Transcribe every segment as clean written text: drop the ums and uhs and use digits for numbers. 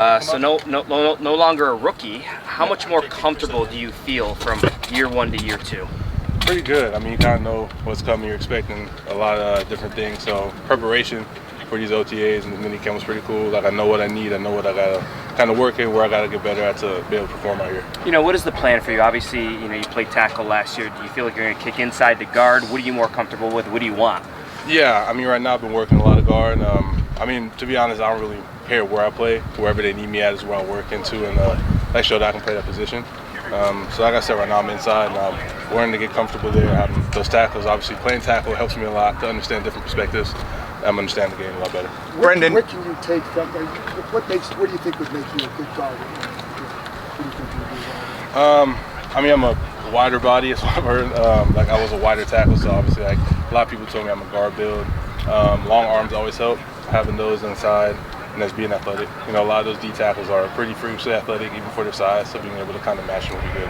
No longer a rookie. How much more comfortable do you feel from year 1 to year 2? Pretty good. I mean, you kind of know what's coming. You're expecting a lot of different things. So preparation for these OTAs and the minicamp was pretty cool. Like, I know what I need. I know what I gotta kind of work in, where I gotta get better at to be able to perform out here. What is the plan for you? Obviously, you played tackle last year. Do you feel like you're going to kick inside to guard? What are you more comfortable with? What do you want? Yeah, I mean, right now I've been working a lot of guard. I mean, to be honest, I don't really care where I play. Wherever they need me at is where I work into, and make sure that I can play that position. So like I said, right now I'm inside, and I'm learning to get comfortable there. Having those tackles, obviously playing tackle helps me a lot to understand different perspectives. I'm understanding the game a lot better. Brendan, what can you take from? What do you think would make you a good guard? What do you think you would do? I mean, I'm a wider body, as I've heard. Like, I was a wider tackle, so obviously, like, a lot of people told me I'm a guard build. Long arms always help, having those inside, and that's being athletic. A lot of those D tackles are pretty freakishly athletic, even for their size, so being able to kind of match them would be good.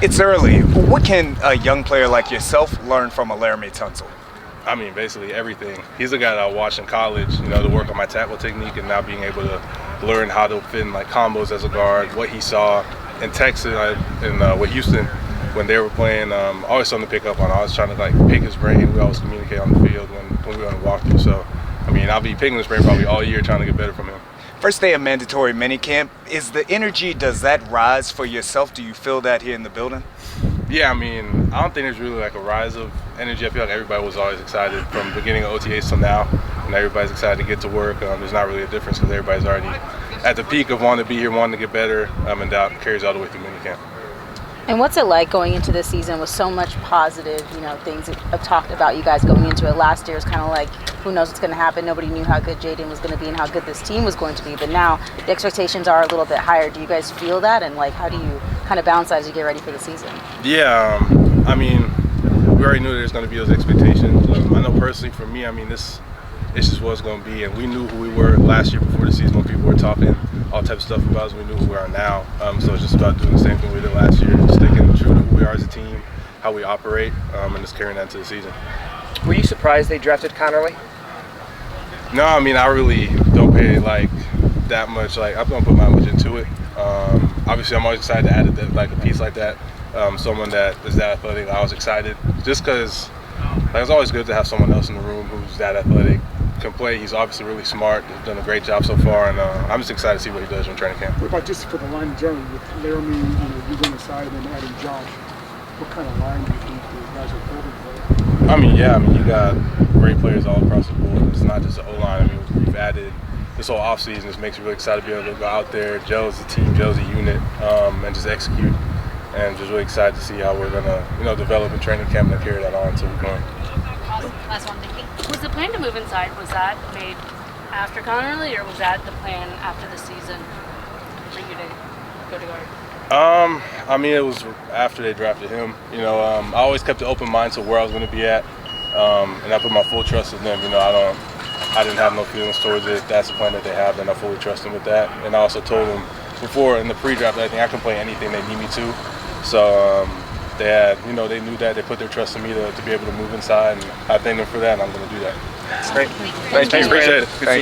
It's early. What can a young player like yourself learn from a Laramie Tunsil? I mean, basically everything. He's a guy that I watched in college, to work on my tackle technique, and now being able to learn how to fit in like combos as a guard, what he saw in Texas and with Houston when they were playing. Always something to pick up on. I was trying to like pick his brain. We always communicate on the field when we were on the walkthrough. So, I mean, I'll be picking his brain probably all year trying to get better from him. First day of mandatory minicamp, is the energy, does that rise for yourself? Do you feel that here in the building? Yeah, I mean, I don't think there's really like a rise of energy. I feel like everybody was always excited from the beginning of OTAs till now, and everybody's excited to get to work. There's not really a difference because everybody's already at the peak of wanting to be here, wanting to get better, and that carries all the way through minicamp. And what's it like going into this season with so much positive, things I've talked about you guys going into it? Last year was kind of like, who knows what's going to happen? Nobody knew how good Jaden was going to be and how good this team was going to be. But now the expectations are a little bit higher. Do you guys feel that? And how do you kind of balance that as you get ready for the season? Yeah, I mean, we already knew there's going to be those expectations. I know personally for me, I mean, it's just what it's going to be. And we knew who we were last year before the season when people were talking all type of stuff about us. We knew who we are now. So it's just about doing the same thing we did last year, sticking true to who we are as a team, how we operate, and just carrying that into the season. Were you surprised they drafted Connerly? No, I mean, I really don't pay that much. I don't put much into it. Obviously, I'm always excited to add a piece like that. Someone that is that athletic. I was excited just because it's always good to have someone else in the room who's that athletic, can play. He's obviously really smart. He's done a great job so far, and I'm just excited to see what he does in training camp. What about just for the line in general with Laramie, you going aside and then adding Josh? What kind of line do you think the guys are building for? I mean, you got great players all across the board. It's not just the O-line. I mean, we've added this whole offseason. This makes me really excited to be able to go out there, gel as a team, gel as a unit, and just execute. And just really excited to see how we're gonna, develop in training camp and carry that on until we're going. Last one, thank you. Was the plan to move inside, was that made after Connerly, or was that the plan after the season for you to go to guard? I mean, it was after they drafted him. I always kept an open mind to where I was going to be at, and I put my full trust in them. I didn't have no feelings towards it. If that's the plan that they have, then I fully trust them with that. And I also told them before in the pre-draft that I think I can play anything they need me to. So they had, they knew that. They put their trust in me to be able to move inside, and I thank them for that, and I'm going to do that. Great. Thanks, appreciate it.